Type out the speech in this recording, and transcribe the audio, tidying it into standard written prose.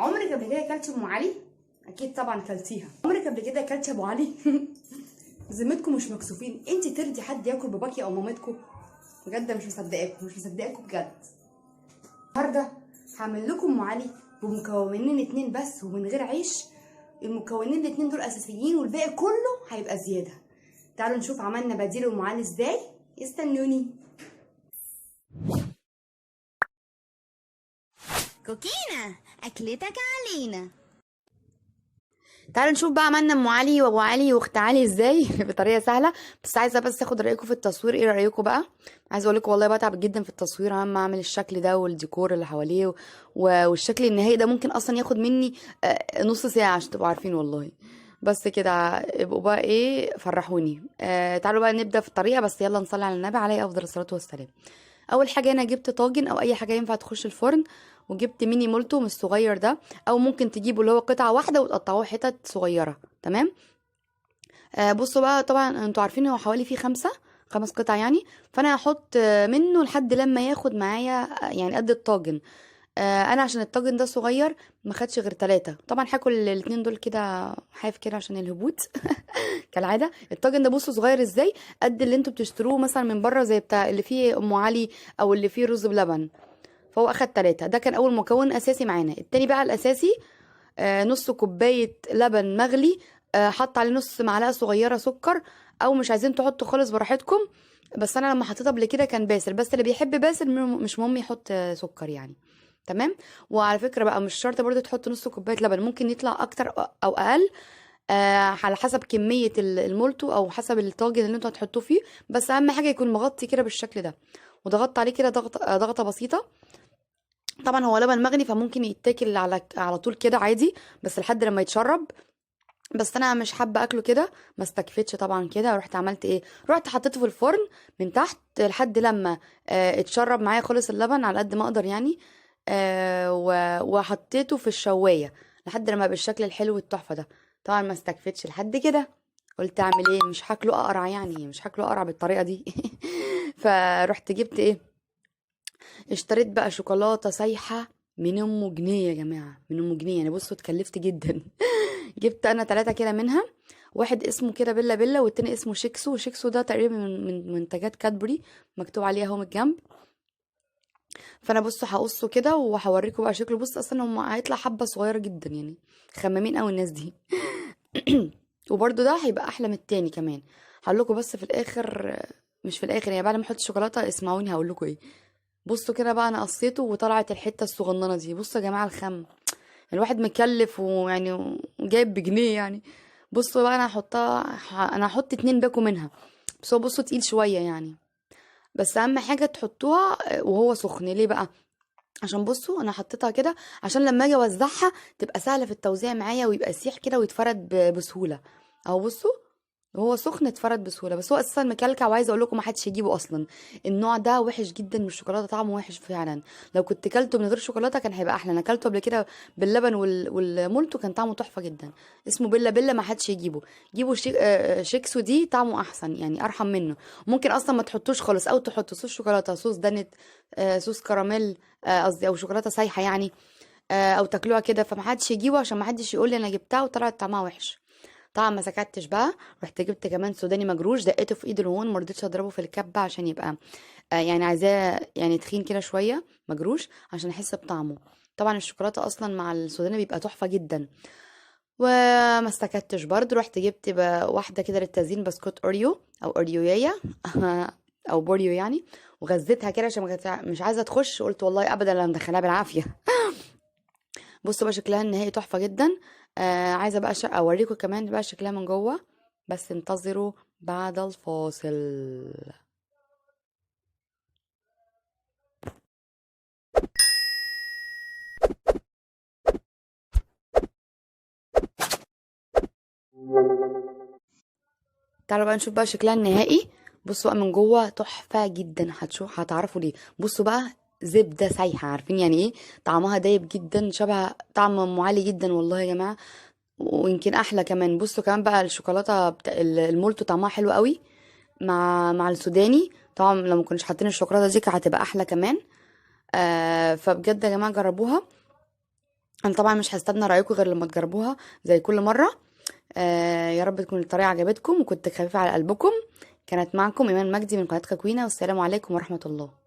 عمرك قبل كده اكلتي ام علي؟ اكيد طبعا كلتيها. عمرك قبل كده اكلتي ابو علي؟ ذمتكم مش مكسوفين؟ انت ترضي حد ياكل باباكي او مامتكم؟ بجد مش مصدقاكم بجد. النهارده هعمل لكم ام علي بمكونين اتنين بس ومن غير عيش. المكونين الاتنين دول اساسيين والباقي كله هيبقى زياده. تعالوا نشوف عملنا بديل ام علي ازاي. استنوني. كوكينا اكلتك علينا. تعالوا نشوف بقى عملنا ام علي وابو علي واخت علي ازاي بطريقه سهله. بس عايزه اخد رايكم في التصوير. ايه رايكم بقى؟ عايزه اقول لكم والله بتعب جدا في التصوير عم اعمل الشكل ده والديكور اللي حواليه والشكل النهائي ده ممكن اصلا ياخد مني نص ساعه عشان تبقوا عارفين والله. بس كده ابقوا بقى ايه فرحوني. تعالوا بقى نبدا في الطريقه. بس يلا نصلي على النبي عليه افضل الصلاه والسلام. اول حاجه انا جبت طاجن او اي حاجه ينفع تخش الفرن، وجبت ميني مولتو من الصغير ده، او ممكن تجيبوا اللي هو قطعه واحده وتقطعوه حتت صغيره. تمام. بصوا بقى، طبعا انتوا عارفين هو حوالي فيه خمس قطع يعني. فانا هحط منه لحد لما ياخد معايا يعني قد الطاجن. انا عشان الطاجن ده صغير ما خدش غير 3. طبعا هاكل الاتنين دول كده حاف كده عشان الهبوط. كالعاده الطاجن ده بصوا صغير ازاي، قد اللي انتوا بتشتروه مثلا من بره زي بتاع اللي فيه ام علي او اللي فيه رز بلبن. فهو اخد 3. ده كان اول مكون اساسي معانا. التاني بقى الاساسي نص كوبايه لبن مغلي، حط عليه نص معلقه صغيره سكر، او مش عايزين تحطوا خالص براحتكم. بس انا لما حطيت قبل كده كان باسل، بس اللي بيحب باسل مش مهم يحط سكر يعني. تمام. وعلى فكره بقى مش شرط برضه تحط نص كوبايه لبن، ممكن يطلع اكتر او اقل على حسب كميه المولتو او حسب الطاجن اللي انتوا هتحطوه فيه. بس اهم حاجه يكون مغطي كده بالشكل ده، وضغطت عليه كده ضغطه بسيطه. طبعا هو لبن مغلي فممكن يتاكل على طول كده عادي، بس لحد لما يتشرب. بس انا مش حابه اكله كده، ما استكفتش طبعا كده. رحت عملت ايه؟ رحت حطيته في الفرن من تحت لحد لما اتشرب معايا خالص اللبن على قد ما اقدر يعني. وحطيته في الشوايه لحد لما بالشكل الحلو التحفه ده. طبعا ما استكفتش لحد كده. قلت اعمل ايه؟ مش هاكله اقرع يعني، مش هاكله اقرع بالطريقه دي. فرحت جبت ايه؟ اشتريت بقى شوكولاته سايحه من ام جنيه يا جماعه، من ام جنيه يعني. بصوا اتكلفت جدا. جبت انا 3 كده منها. واحد اسمه كده بيلا بيلا، والتاني اسمه شيكسو. شيكسو ده تقريبا من منتجات كادبري، مكتوب عليه اهو من الجنب. فانا بصوا هقصه كده وهوريكم بقى شكله. بص اصلا هم هيطلع حبه صغيره جدا يعني، خمامين قوي الناس دي. وبرده ده هيبقى احلى من التاني كمان. هقول لكم بس في الاخر، مش في الاخر يعني، بعد ما احط الشوكولاته اسمعوني هقول لكم ايه. بصوا كده بقى انا قصيته وطلعت الحته الصغننه دي. بصوا يا جماعه الخم، الواحد مكلف ويعني جايب بجنيه يعني. بصوا بقى انا انا هحط 2 باكو منها. بس هو بصوا تقيل شويه يعني. بس اهم حاجه تحطوها وهو سخن. ليه بقى؟ عشان بصوا انا حطيتها كده عشان لما اجي اوزعها تبقى سهله في التوزيع معايا، ويبقى سيح كده ويتفرد بسهوله. اهو بصوا وهو سخن اتفرد بسهوله. بس هو اساسا مكلكع، وعايزه اقول لكم ما حدش يجيبه اصلا. النوع ده وحش جدا من الشوكولاته، طعمه وحش فعلا. لو كنت كلته من غير شوكولاته كان هيبقى احلى. انا كلته قبل كده باللبن والمولتو كان طعمه تحفه جدا. اسمه بيلا بيلا، ما حدش يجيبه. جيبوا شيكسو دي طعمه احسن يعني، ارحم منه. ممكن اصلا ما تحطوش خالص، او تحطوا صوص شوكولاته، صوص دانت، صوص كراميل قصدي، او شوكولاته سايحه يعني. او تاكلوها كده. فما حدش يجيبه عشان ما حدش يقول لي انا جبتها وطلعت طعمها وحش. طبعا ما سكتش بقى، رحت جبت كمان سوداني مجروش، دقيته في ايد الهون، ما رضيتش اضربه في الكبه عشان يبقى يعني عايزاه يعني تخين كده شويه مجروش عشان احس بطعمه. طبعا الشوكولاته اصلا مع السوداني بيبقى تحفه جدا. وما استكتش برضه، رحت جبت واحده كده للتزيين بسكوت اوريو او اوريويا. او بوريو يعني. وغزيتها كده عشان مش عايزه تخش. قلت والله ابدا انا مدخلاها بالعافيه. بصوا بقى شكلها النهائي تحفة جدا. عايزة بقى اوريكم كمان بقى شكلها من جوه. بس انتظروا بعد الفاصل. تعالوا بقى نشوف بقى شكلها النهائي. بصوا بقى من جوه تحفة جدا. هتعرفوا ليه. بصوا بقى زبدة سايحة، عارفين يعني ايه؟ طعمها دايب جدا، شبه طعم ام علي جدا والله يا جماعة، ويمكن احلى كمان. بصوا كمان بقى الشوكولاتة بتاع المولتو طعمها حلو قوي مع السوداني. طبعا لو ما كناش حاطين الشوكولاته دي كانت هتبقى احلى كمان. فبجد يا جماعه جربوها. انا طبعا مش هستنى رايكم غير لما تجربوها زي كل مره. يا رب تكون الطريقه عجبتكم وكنت خفيفه على قلبكم. كانت معكم ايمان مجدي من قناه كوكينا، والسلام عليكم ورحمه الله.